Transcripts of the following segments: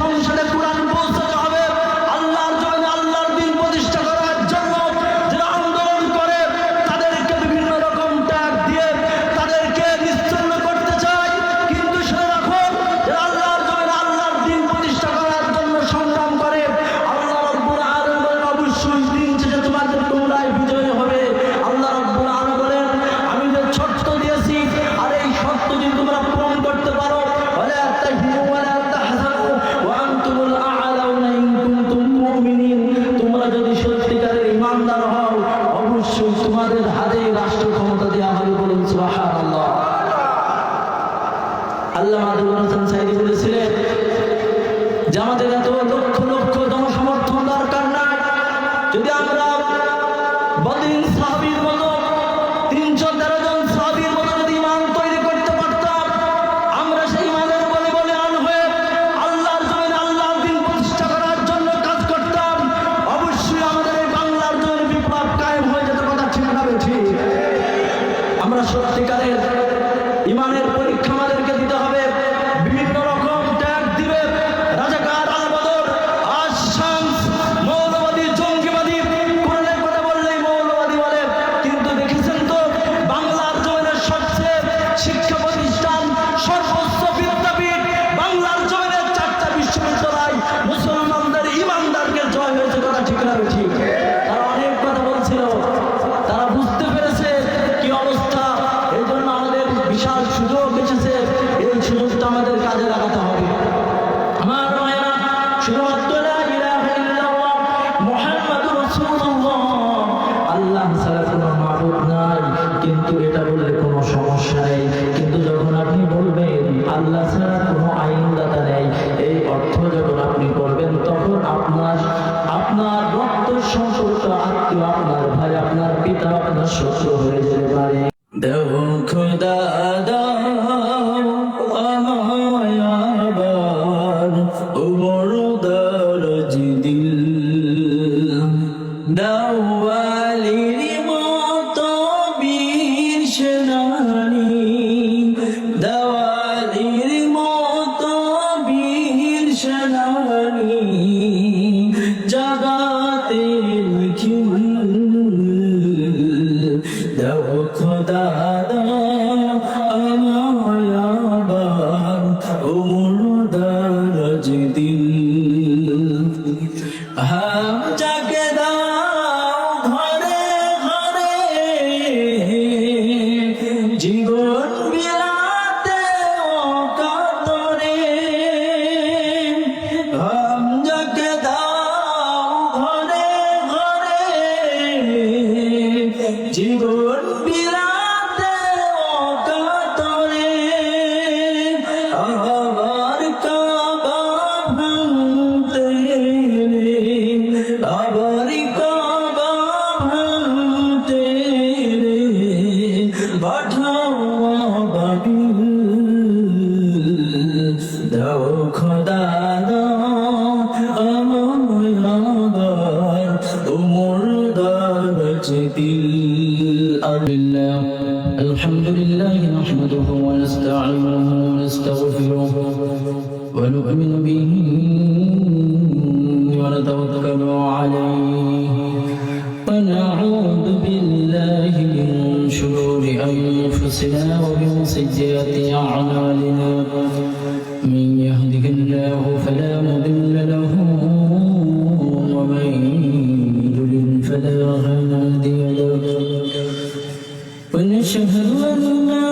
সংসদে কোরআন পৌঁছাতে হবে। আল্লাহর জন্য আল্লাহর দিন প্রতিষ্ঠা করার জন্য যারা আন্দোলন করে তাদেরকে বিভিন্ন রকম ট্যাগ দিয়ে তাদেরকে নিশ্চিহ্ন করতে চায়। কিন্তু শুনে রাখো, যারা আল্লাহর জন্য আল্লাহর দিন প্রতিষ্ঠা করার জন্য সংগ্রাম করে আল্লাহ রাব্বুল আলামিন বলেন অবশ্যই দিন শেষে তোমাদের তোমরাই বিজয়ী হবে। আল্লাহ রাব্বুল আলামিন বলেন আমি যে শর্ত দিয়েছি আর এই শর্ত যদি তোমরা পূরণ করতে পারো ওয়ালা তাহিনু ওয়ালা তাহজানু ওয়া আনতুমুল আ'লাউনা ইন কুনতুম মুমিনিন, তোমরা যদি সত্যিকারের ঈমানদার হও অবশ্যই তোমাদের হাতে রাষ্ট্র ক্ষমতা দেওয়া হবে। বলুন সুবহানাল্লাহ। আল্লামা আবুল হাসান সাঈদী বলেছিলেন যে আমাদের এত লক্ষ লক্ষ জনসমর্থন দরকার নাই, যদি আমরা বদিন সাহাবীর মতো 313 জন সাহাবীর মতো যদি ঈমান তৈরি করতে পারতাম, আমরা সেই ঈমানের বলে বলিয়ান হয়ে আল্লাহর জন্য আল্লাহর দিন প্রতিষ্ঠা করার জন্য কাজ করতাম, অবশ্যই আমাদের এই বাংলার জন্য বিপ্লব কায়েম হয়ে যেত। কথা ঠিক না ঠিক? আমরা সত্যিকারের ঈমানের পরীক্ষা আমাদেরকে দিতে হবে। বিভিন্ন রকম ট্যাগ দিবে রাজাকার, আল-বদর, আশ-শামস, মৌলবাদী, জঙ্গিবাদী, কোরআনের কথা বললেই মৌলবাদী বলে। কিন্তু দেখেছেন তো বাংলার জমিনের সবচেয়ে শিক্ষা প্রতিষ্ঠান, সর্বোচ্চ বিদ্যাপীঠ, বাংলার জমিনের 4টা বিশ্ববিদ্যালয় মুসলমানদের ঈমানদারকে জয় হয়েছে। কথা ঠিক না ঠিক? তারা অনেক কথা বলছিল, তারা বুঝতে পেরেছে কি অবস্থা। এই জন্য আমাদের বিশাল সুযোগ এসেছে, এই সুযোগটা আমাদের কাজে লাগাতে হবে। আমার মায়েরা, শুধুমাত্র লা ইলাহা ইল্লাল্লাহ মুহাম্মাদুর রাসূলুল্লাহ, আল্লাহ ছাড়া কোনো মাবুদ নাই, কিন্তু এটা বললে কোনো সমস্যা নেই। কিন্তু যখন আপনি বলবেন আল্লাহ ছাড়া কোনো আইনদাতা নেই, এই অর্থ যখন আপনি করবেন তখন আপনার রক্ত সম্পর্ক আত্মীয়, আপনার ভাই, আপনার পিতা, আপনার শত্রু হয়ে যেতে পারে। দেও খোদা দাও আমায় আবার ও বড় দরজ দিল, দাও আলীর মতো বীর সেনানী, দাও আলীর মতো বীর সেনানী, জাগাতে নিখিল, দাও খোদা দাও আমায় আবার ও দরজ দিল, হাম জাগে দাও ঘরে ঘরে, জীবন বিলাতে ও কাতরে, হাম জাগে দাও ঘরে ঘরে, জীবন বিলাতে ও কাতরে, আবার কাবা ভাঙতে রে, আবার কাবা ভাঙতে রে, পাঠাও আবাবিল, দাও খোদা দাও আমায় আবার ওমর দরজ দিল। الحمد لله نحمده ونستعينه ونستغفره ونؤمن به ونتوكل عليه ونعوذ بالله من شرور أنفسنا ومن سيئات أعمالنا، من يهده الله فلا مضل له ومن يضلل فلا هادي له، ونشهد أن لا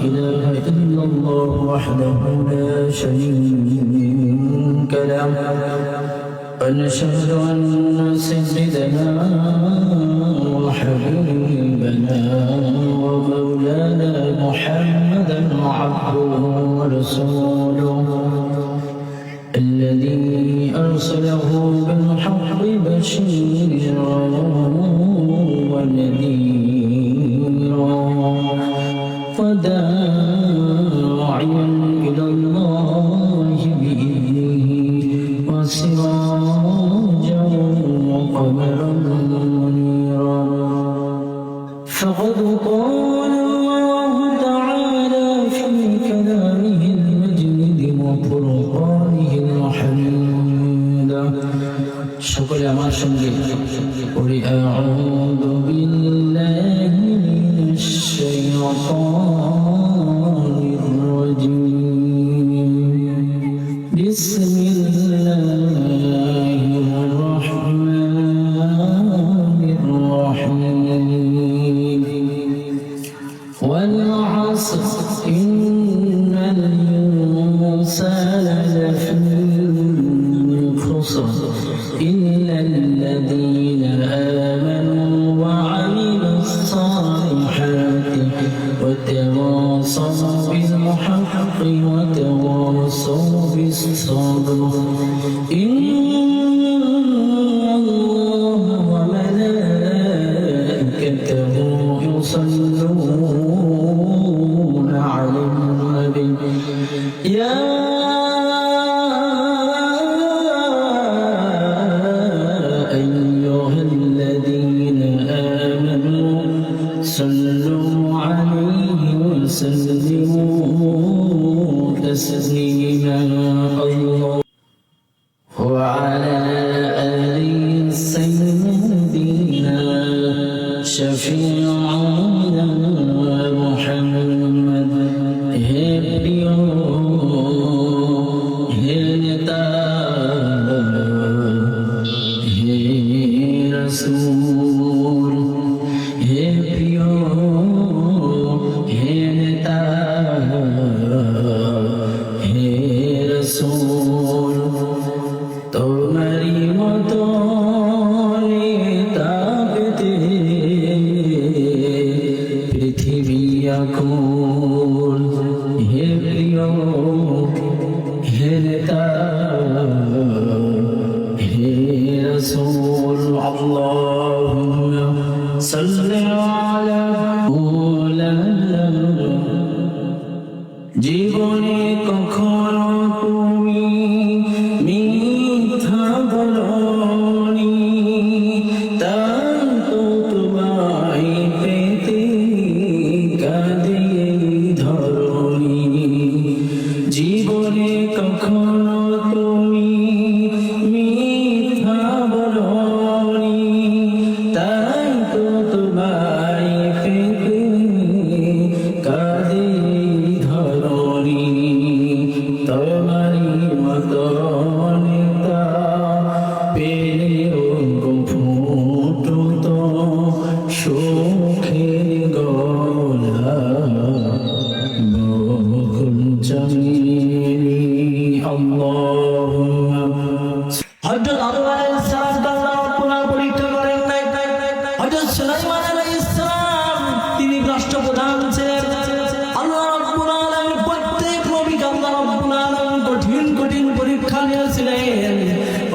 إله إلا الله وحده لا شريك له، ونشهد أن سيدنا وحبيبنا ومولانا محمدا عبده ورسوله، الذي أرسله بالحق بشيرا ونذيرا وداعيا إلى الله بإذنه وسراجا وقمرا منيرا. فقد قال الله تعالى في كلامه المجيد وفرقانه الحميد সকলে আমার সঙ্গে পড়ি আউযু বিল্লাহি মিনাশ শাইতানির রাজীম বিসমিল্লাহির রাহমানির রাহিম ওয়াল আসর ইন্নাল ইনসানা লাফী خسر إلا الذين آمنوا وعملوا الصالحات وتواصوا بالحق وتواصوا بالصبر إن الله وملائكته يصلون على النبي يا صلوا عليه وسلموا تسليما الله وعلى آله سيدنا شفيعنا محمد هديو هدتا رسول তোমারি মতো নেতাকে পৃথিবী আকুল হে প্রিয় হে নেতা হে রাসূল আল্লাহুম্মা সাল্লি আলা মাওলানা জীবনে কখনো তুমি মিথ্যা বলোনি তাই তো তোমায় পেতে কাঁদে ধরনি জীবনে কখনো তুমি মিথ্যা বলোনি তাই তো তোমায় পেতে কাঁদে তোমারি মতো নেতা পেলেও ফুটতো সুখের গলা বহুল জমিনি আল্লাহুম্মা হযরত আদম আলাইহিস সালাম আল্লাহ পুনঃ পরীক্ষা করেন নাই হযরত সুলাইমান আলাইহিস সালাম তিনি রাষ্ট্রপ্রধান ছিলেন আল্লাহ রাব্বুল আলামিন প্রত্যেক নবীকে আল্লাহ রাব্বুল আলামিন কঠিন কঠিন পরীক্ষা নিয়েছিলেন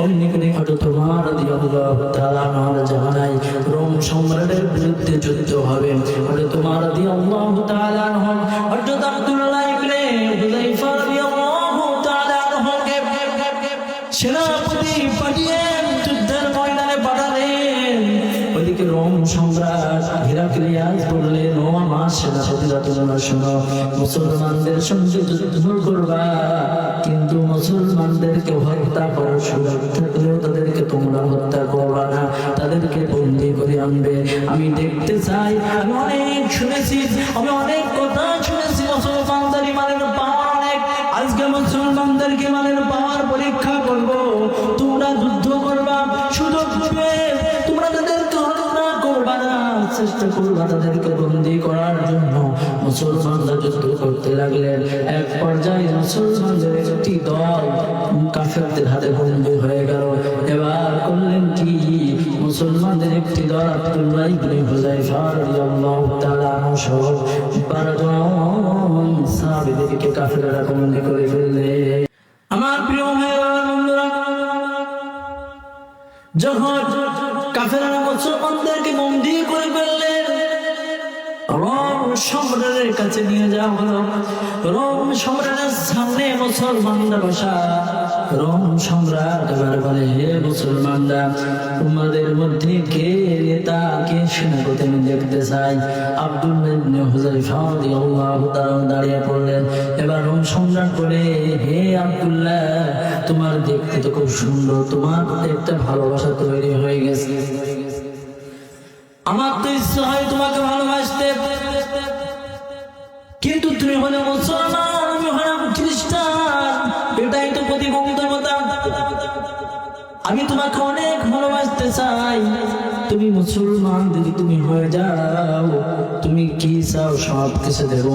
অমনি করে হযরত ওমর রাদিয়াল্লাহু তাআলা আনহুর জামানায় রোম সম্রাটের বিরুদ্ধে যুদ্ধ হবে হযরত ওমর রাদিয়াল্লাহু তাআলা আনহু হযরত আব্দুল্লাহ ইবনে হুযায়ফা রাদিয়াল্লাহু তাআলা আনহুকে সেনাপতি পাঠিয়ে যুদ্ধের ময়দানে পাঠালেন ওদিকে রোম সম্রাট হিরাক্লিয়াস বললেন ও আমার সেনাপতিরা তোমরা শোনো মুসলমানদের সঙ্গে যুদ্ধ করবা কিন্তু মুসলমানদেরকে হত্যা করার সুযোগ থাকলেও তাদেরকে তোমরা হত্যা করবা না তাদেরকে বন্দী করে আনবে আমি দেখতে চাই আমি অনেক শুনেছি আমি অনেক কথা শুনেছি মুসলমানদের ইমানের পাওয়ার অনেক আজকে মুসলমানদেরকে ইমানের পাওয়ার পরীক্ষা করব তোমরা যুদ্ধ করবা সুযোগ পাবে তোমরা তাদেরকে হত্যা করবা না চেষ্টা করবা তাদেরকে বন্দী করার জন্য মুসলমানরা যুদ্ধ করতে লাগলেন এক পর্যায়ে মুসলমানদের একটি দল কাফেরদের হাতে বন্দী হয়ে গেল এবার করলেন কি মুসলমানদের একটি দল আব্দুল্লাহ ইবনে হুযায়ফা রাদিয়াল্লাহু তাআলা আনহু সহ 12 জন সাহাবীদেরকে কাফেররা বন্দী করে ফেললে আমার প্রিয় ভাইরা বন্ধুরা যখন কাফেররা মুসলমানদেরকে বন্দী করে ফেললেন রোম সম্রাটের কাছে নিয়ে যাওয়া হলো রোম সম্রাটের সামনে মুসলমানরা বসা রোম সম্রাট এবার বলে, হে মুসলমানরা, তোমাদের মধ্যে কে নেতা, কে সেনাপতি আমি দেখতে চাই। আব্দুল্লাহ ইবনে হুযায়ফা রাদিয়াল্লাহু তাআলা দাঁড়িয়ে পড়লেন। এবার রোম সম্রাট বলে, হে আব্দুল্লাহ, তোমার দেখতে তো খুব সুন্দর, তোমার একটা ভালোবাসা তৈরি হয়ে গেছে। আমার তো ইচ্ছা হয় তোমাকে ভালোবাসতে, কিন্তু তুমি হলে মুসলমান, আমি হলাম খ্রিস্টান, এটাই তো প্রতিবন্ধকতা। আমি তোমাকে অনেক ভালোবাসতে চাই, তুমি মুসলমান যদি তুমি হয়ে যাও, তুমি কি চাও সব কিছু দেবো।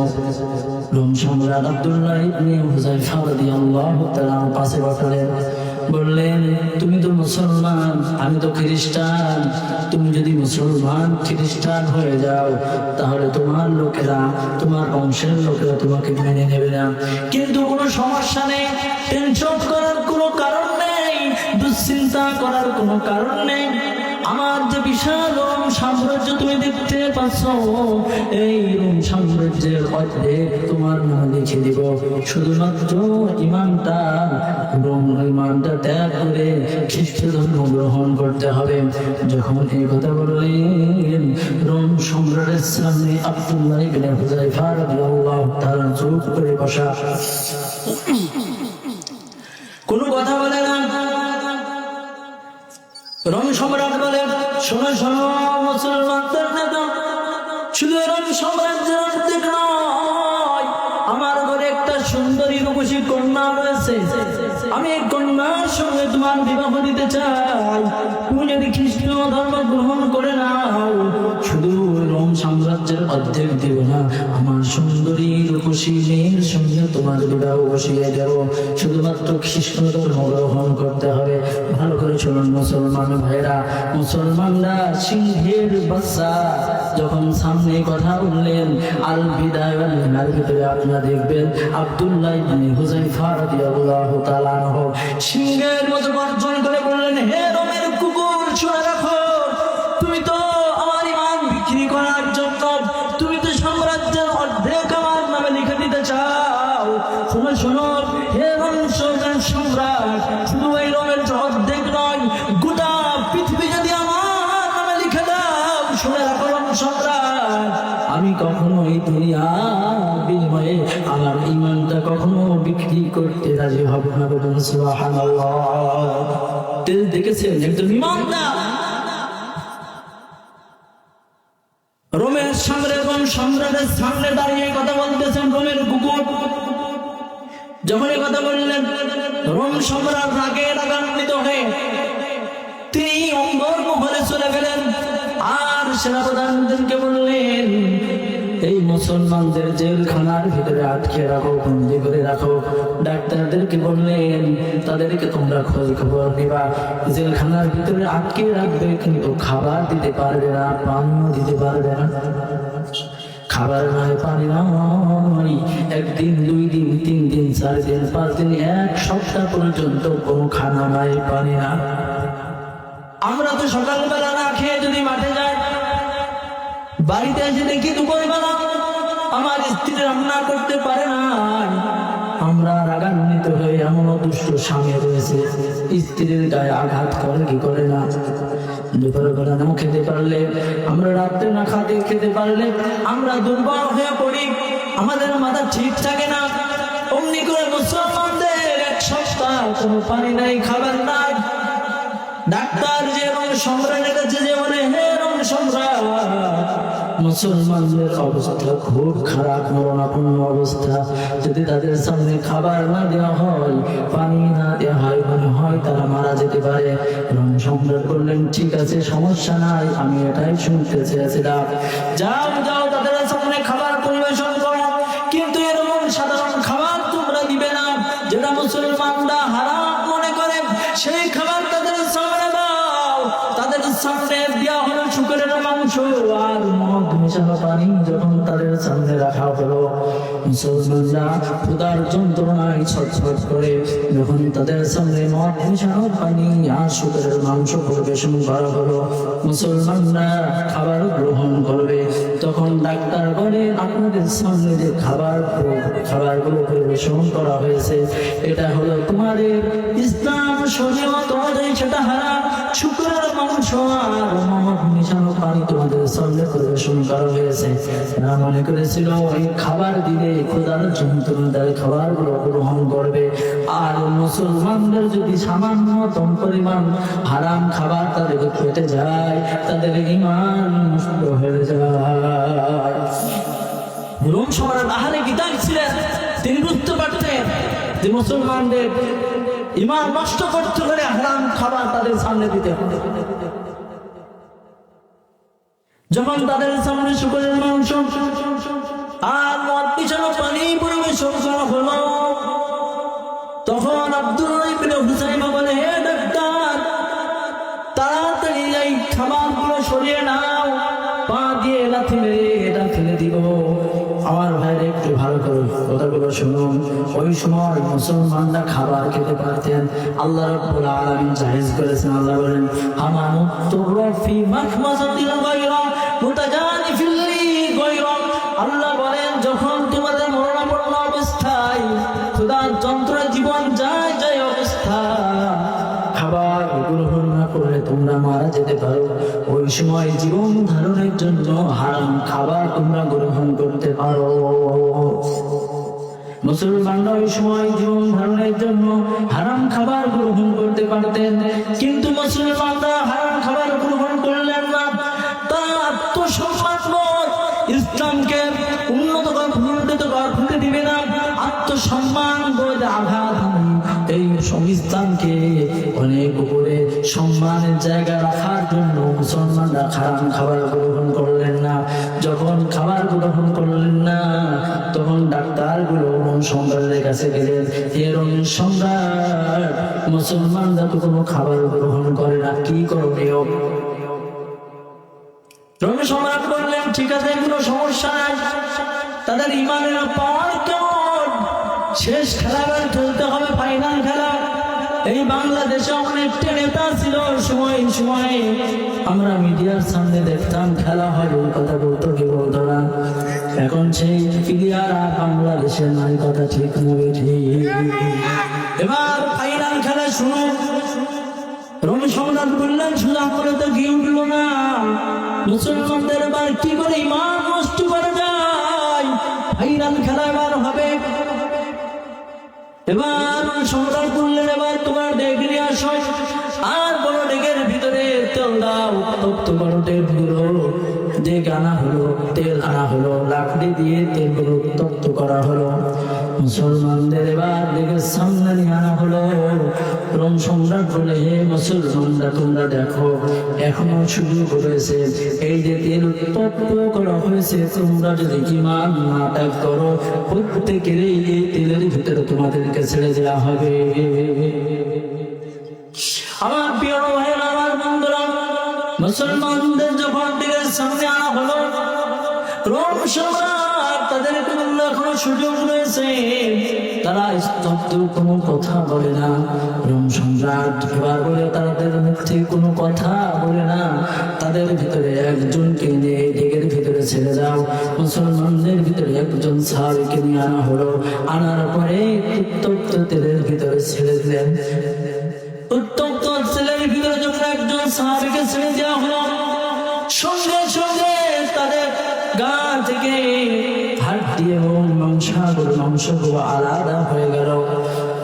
রোম সম্রাট আব্দুল্লাহ ইবনে হুযায়ফা রাদিয়াল্লাহু তাআলা পাশে বসলেন, বললেন, তুমি তো মুসলমান, আমি তো খ্রিস্টান, তুমি যদি মুসলমান খ্রিস্টান হয়ে যাও তাহলে তোমার লোকেরা, তোমার বংশের লোকেরা তোমাকে মেনে নেবে না। কিন্তু কোনো সমস্যা নেই, টেনশন করার কোনো কারণ নেই, দুশ্চিন্তা করার কোনো কারণ নেই। আমার যে বিশাল রোম সাম্রাজ্য তুমি দেখতে পাচ্ছ, এই রোম সাম্রাজ্যের অর্ধেক তোমার নামে লিখে দিব। শুধুমাত্র ইমানটা ত্যাগ করে খ্রিস্ট ধর্ম গ্রহণ করতে হবে। যখন এই কথা বললেন, রোম সম্রাটের সামনে আব্দুল্লাহ ইবনে হুযায়ফা রাদিয়াল্লাহু তাআলা চুপ করে বসা, কোনো কথা বলে না। রোম সম্রাট বলে, শোনো শোনো মুসলমানদের নেতা, শুধু রোম সাম্রাজ্যের অর্ধেক নয়, আমার ঘরে একটা সুন্দরী রূপসী কন্যা রয়েছে, আমি এই কন্যার সঙ্গে তোমার বিবাহ দিতে চাই। তুমি যদি খ্রিস্ট ধর্ম গ্রহণ করে নাও, শুধু রোম সাম্রাজ্যের অর্ধেক দেব না, আমার সুন্দরী রূপসী মেয়ের সঙ্গে তোমার বিবাহ বসিয়ে দেব। শুধুমাত্র খ্রিস্ট ধর্ম গ্রহণ করতে হবে। ভালো করে শুনুন মুসলমান ভাইরা, মুসলমানরা সিংহের বাচ্চা যখন সামনে কথা বললেন, আল বিদায় ওয়ান নিহায়ার ভিতরে আপনারা দেখবেন আব্দুল্লাহ ইবনে হুযায়ফা রাদিয়াল্লাহু তাআলা সিংহের মতো গর্জন করে বললেন, হে রোমের কুকুর, শুনে রাখো, তুমি তো আমার ঈমান বিক্রি করার জন্য, তুমি তো সাম্রাজ্যের অর্ধেক আমার নামে লিখে দিতে চাও। শোনো শোনো, হে রোম সম্রাট, শুধু এই রোমের অর্ধেক নয়, গোটা পৃথিবী যদি আমার নামে লিখে দাও, শুনে রাখো রোম সম্রাট, আমি কখনো এই দুনিয়া বিনিময়ে আমার ঈমানটা কখনো বিক্রি করতে রাজি হব না। বলুন সুবহানাল্লাহ। দেখেছেন একজন ঈমানদার রোমের সামনে, রোম সম্রাটের সামনে দাঁড়িয়ে কথা বলতেছেন। রোমের কুকুর যখন এই কথা বললেন, রোম সম্রাট রাগে রাগান্বিত হয়ে তিনি অঙ্গর মহলে চলে গেলেন, আর সেনাপ্রধানদেরকে বললেন, এই মুসলমানদের জেলখানার ভিতরে আটকে রাখো, বন্দী করে রাখো। ডাক্তারদেরকে বললেন, তাদেরকে তোমরা খোঁজ খবর নিবা, জেলখানার ভিতরে আটকে রাখবে, কিন্তু খাবার দিতে পারবে না, পানিও দিতে পারবে না। খাবার নয়, পানি নয়, একদিন, 2 দিন, 3 দিন, 4 দিন, 5 দিন, 1 সপ্তাহ পর্যন্ত কোনো খানা নাই, পানি না। আমরা তো সকালবেলা না খেয়ে যদি মাঠে যাই, বাড়িতে এসে দেখি দুপুরবেলা আমার স্ত্রী রান্না করতে পারে না, আমরা রাগান্বিত হয়ে, এমন দুষ্ট স্বামী রয়েছে, স্ত্রীর গায়ে আঘাত করে কি করে না। দুপুরবেলা না খেতে পারলে, আমরা রাত্রে না খেতে পারলে আমরা দুর্বল হয়ে পড়ি, আমাদের মাথা ঠিক থাকে না। অমনি করে মুসলমানদের 1 সপ্তাহ কোনো পানি নাই, খাবার নাই। ডাক্তার যে রোম সম্রাটের কাছে যে বলে, হে রোম সম্রাট, মুসলমানদের অবস্থা খুব খারাপ, মরণাপন্ন অবস্থা, যদি তাদের সামনে খাবার না দেওয়া হয়, পানি না দেওয়া হয়, মনে হয় তারা মারা যেতে পারে। রোম সম্রাট বললেন, ঠিক আছে, সমস্যা নাই, আমি এটাই শুনতে চেয়েছিলাম, যাও যাও তাদের সামনে খাবার পরিবেশন করো, কিন্তু এরকম সাধারণ খাবার তোমরা দিবে না, যেটা মুসলমানরা হারাম মনে করে, সেই খাবার তাদের সামনে দাও। তাদের সামনে দেওয়া হলো শুকরের মাংস আর মদ মেশানো পানি। যখন তাদের সামনে রাখা হলো, মুসলমানরা ক্ষুধার যন্ত্রণায় ছটফট করে যখন তাদের সামনে মদ মিশানো পানি আর শুকরের মাংস পরিবেশন করা হলো, মুসলমানরা খাবার গ্রহণ করবে, তখন ডাক্তার বলে আপনাদের সামনে যে খাবারগুলো পরিবেশন করা হয়েছে এটা হলো তোমাদের ইসলাম শরীয়ত অনুযায়ী সেটা হারাম। শুকরের মাংস আর মদ মিশানো পানি তোমাদের সামনে পরিবেশন করা হয়েছে। তারা মনে করেছিল ওই খাবার দিলে ক্ষুধার যন্ত্রণার খাবারগুলো গ্রহণ করবে, আর মুসলমানদের যদি সামান্যতম পরিমাণ হারাম খাবার তাদের পেটে যায় তাদের ঈমান নষ্ট হয়ে যায়। রোম সম্রাট আহলে কিতাব ছিলেন, তিনি বুঝতে পারতেন যে মুসলমানদের ঈমান নষ্ট করতে হলে হারাম খাবার তাদের সামনে দিতে হবে। যখন তাদের সামনে শুকরের মাংস আর মদ মিশানো পানি পরিবেশন করা হলো, তখন আব্দুল্লাহ ইবনে হুসাইমা বলে, হে ডাক্তার, তাড়াতাড়ি এই খাবারগুলো সরিয়ে নাও, পা দিয়ে লাথি মেরে এটা ফেলে দিব। আমার ভাইরা একটু ভালো করে কথাগুলো শুনুন। ওই সময় মুসলমানরা খাবার খেতে পারতেন, আল্লাহ রাব্বুল আলামিন জায়েজ করেছেন। আল্লাহ বলেন, আমানু তুরফি মাখমাসাতিল গায়রা মুতাজানিফিল গায়রা। আল্লাহ বলেন, যখন তোমাদের মরণাপন্ন অবস্থায় ক্ষুধার যন্ত্রণায় জীবন যায় যায় অবস্থা খাবার গ্রহণ না করলে তোমরা মারা যেতে পারো, ওই সময় জীবন ধারণের জন্য হারাম খাবার তোমরা গ্রহণ করতে পারো। মুসলমানরা ওই সময় জীবন ধারণের জন্য হারাম খাবার গ্রহণ করতে পারতেন, কিন্তু মুসলমানরা হারাম খাবার গ্রহণ করলেন না। তারা আত্মসম্মানবোধ, ইসলামকে উন্নত করতে দিবে না, আত্মসম্মান বোধ আঘাত, এই ইসলামকে অনেক উপরে সম্মানের জায়গা রাখার জন্য মুসলমানরা হারাম খাবার গ্রহণ করলেন না। যখন খাবার গ্রহণ করলেন না, তখন ডাক্তারগুলো রোম সম্রাটের কাছে গেলেন, হে রোম সম্রাট, মুসলমানরা তো কোনো খাবার গ্রহণ করে না, কি করণীয়? রোম সম্রাট বললেন, ঠিক আছে, কোনো সমস্যা নাই, তাদের ইমানের পাওয়ার কেমন? শেষ খেলাবার খেলতে হবে, ফাইনাল খেলা। এই বাংলাদেশে অনেকটা নেতা ছিল সময় আমরা মিডিয়ার সামনে দেখতাম খেলা হয়, ওই কথা বলতো কি বলতো না। এখন সেই প্লেয়ার আর বাংলাদেশের নাই, কথা ঠিক নবে ঠিক। এবার ফাইনাল খেলা শুনো। রোম সম্রাট বললেন, সোজা করে তো কি উঠলো না, মুসলমানদের এবার কি করে ইমান নষ্ট করে যায়, ফাইনাল খেলা এবার হবে। এবার সম্রাট বললেন, এবার তোমার ডেক নিয়ে আসো, আর বড় ডেকের ভিতরে তেল দাও, উত্তপ্ত বড় ডেকগুলো ডেক আনা হলো, তেল আনা হলো, লাকড়ি দিয়ে তেলগুলো উত্তপ্ত করা হলো। মুসলমানদের এবার ডেকের সামনে নিয়ে আনা হলো। রোম সম্রাট বলে, হে মুসলমানরা, তোমরা দেখো এখনো সুযোগ রয়েছে, এই যে তেল উত্তপ্ত করা হয়েছে, তোমরা যদি ঈমান না ত্যাগ করো, প্রত্যেকের এই তেলের ভিতরে তোমাদেরকে ছেড়ে দেওয়া হবে। আমার প্রিয় ভাইরা, আমার বন্ধুরা, মুসলমানদের যখন ডেকের সামনে আনা হলো, রোম সম্রাট তাদেরকে বলল, এখনো সুযোগ রয়েছে। তারা স্তব্ধ, কোনো কথা বলে না। রোম সম্রাট এবার বলে, তাদের মুখ থেকে কোনো কথা বলে না, তাদের ভিতরে একজনকে নিয়ে ডেকের ভিতরে ছেড়ে দাও। মুসলমানদের ভিতরে একজন সাহাবীকে নিয়ে আনা হলো, আনার পরে উত্তপ্ত তেলের ভিতরে ছেড়ে দিলেন। উত্তপ্ত তেলের ভিতরে যখন একজন সাহাবীকে ছেড়ে দেওয়া হলো, সঙ্গে সঙ্গে তাদের গা থেকে হাড্ডি এবং মাংসগুলো আলাদা হয়ে গেল।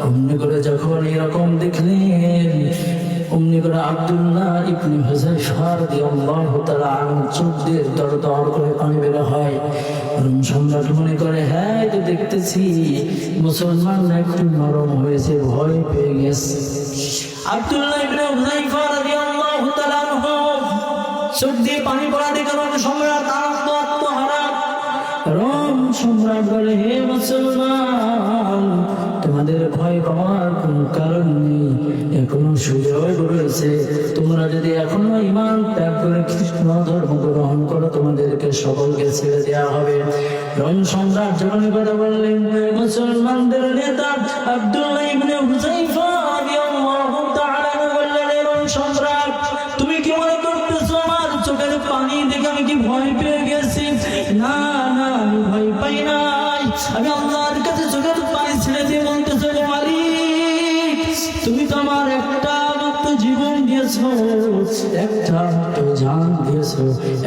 অমনি করে যখন এরকম দেখলেন, অমনি করে আব্দুল্লাহ ইবনে হুযায়ফা রাদিয়াল্লাহু তাআলা আনহু চোখ দিয়ে দরদর করে পানি বের হয়। রোম সম্রাট মনে করে, হ্যাঁ, তো দেখতেছি মুসলমানরা একটু নরম হয়েছে, ভয় পেয়ে গেছে। আব্দুল্লাহ ইবনে হুযায়ফা রাদিয়াল্লাহু তাআলা আনহু চোখ দিয়ে পানি পড়া দেখে রোম সম্রাট আত্মহারা। রোম সম্রাট বলে, হে মুসলমান, তোমাদের ভয় পাওয়ার কোনো কারণ নেই, এখনো সুযোগ রয়েছে। তোমরা যদি এখনো ঈমান ত্যাগ করে খ্রিস্ট ধর্ম গ্রহণ করো, তোমাদেরকে সকলকে ছেড়ে দেওয়া হবে। রোম সম্রাট যখন কথা বললেন, মুসলমানদের নেতা আব্দুল্লাহ ইবনে হুযাইফা রাদিয়াল্লাহু তাআলা বললেন, রোম সম্রাট, তুমি কি মনে করতেছো আমার চোখের পানি দেখে আমি কি ভয় পেয়ে গেছি? না না, আমি ভয় পাই নাই। আমি আল্লাহর কাছে চোখের পানি ছেড়ে দিয়ে বলতেছি, মালিক, তুমি তো আমার একটা মাত্র জীবন দিয়েছো, একটা মাত্র জান দিয়েছো।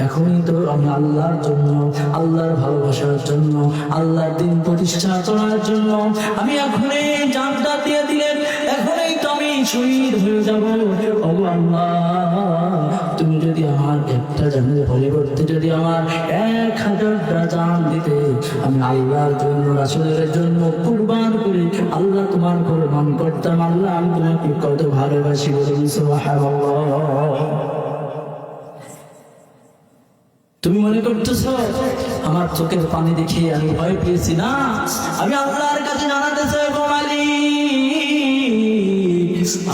এখনই তো আমি আল্লাহর জন্য, আল্লাহর ভালোবাসার জন্য, আল্লাহর দিন প্রতিষ্ঠা করার জন্য আমি এখনই জানটা দিয়ে দিলেন, এখনই তো আমি শহীদ হয়ে যাবো। ওগো আল্লাহ, তুমি যদি আমার একটা জানের পরিবর্তে যদি আমার 1000টা জান দিতে, আমি আল্লাহর জন্য, রাসূলের জন্য কুরবান করে আল্লাহ তোমার কুরবান করতাম। আল্লাহ, আমি তোমাকে কত ভালোবাসি, বলুন সুবহানাল্লাহ। তুমি মনে করতেছো আমার চোখের পানি দেখে আমি ভয় পেয়েছি? না, আমি আল্লাহর কাছে জানাতে চাই, গো মালিক,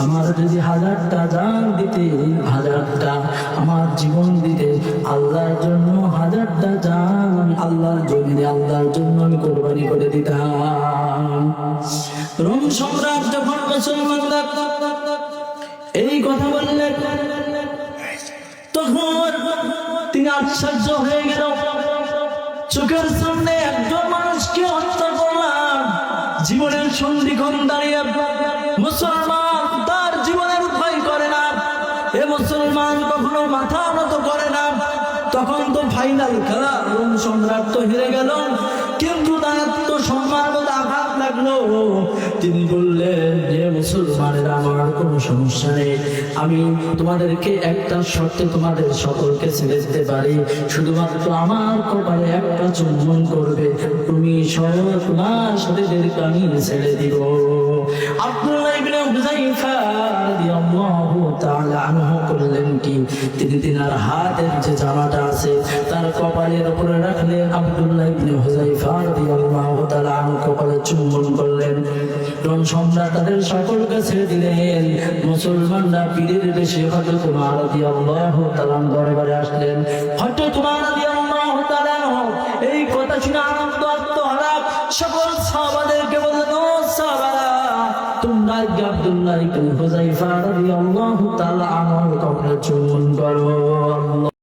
আমার যদি 1000টা জান দিতে, 1000টা আমার জীবন দিতে, আল্লাহর জন্য 1000টা জান আল্লাহর জমিনে, আল্লাহর জন্য আমি কোরবানি করে দিতাম। রোম সম্রাট যখন মুসলমানরা এই কথা বললেন, তখন তিনি আশ্চর্য হয়ে গেল। চোখের সামনে একজন মানুষকে হত্যা করলাম, জীবনের সন্ধিক্ষণ দাঁড়িয়ে মুসলমান তার জীবনের ভয় করে না, এ মুসলমান কখনো মাথা নত করে না। তখন তো ফাইনাল খেলা, রোম সম্রাট তো হেরে গেল, কিন্তু তার তো সম্মান আঘাত লাগলো। তিনি বললেন, যে মুসলমানেরা, আমার কোনো সমস্যা নেই, আমি তোমাদেরকে একটা শর্তে তোমাদের সকলকে ছেড়ে দিতে পারি, শুধুমাত্র আমার কপালে একটা চুম্বন করবে, তুমি সব তোমার সাথীদেরকে আমি ছেড়ে দিব। আব্দুল্লাহ ইবনে হুযাইফা রাদিয়াল্লাহু তাআলা আনহু করলেন কি, তিনি তিনার হাতের যে জামাটা আছে তার কপালের উপরে রাখলেন। আব্দুল্লাহ ইবনে হুযাইফা রাদিয়াল্লাহু তাআলা আনহু কপালে চুম্বন করলেন। রোম সম্রাট তাদের সকলকে ছেড়ে দিলেন। মুসলমানরা পীরের বেশে হযরত উমর রাদিয়াল্লাহু তাআলা দরবারে আসলেন। হযরত উমর রাদিয়াল্লাহু তাআলা এই কথা শুনে আনন্দ আত্মহারা সকল সাহাবাদেরকে বললেন, ও সাহাবারা, তোমরা আব্দুল্লাহ ইবনে হুযাইফা রাদিয়াল্লাহু তাআলা আনহু কপালে চুম্বন করো।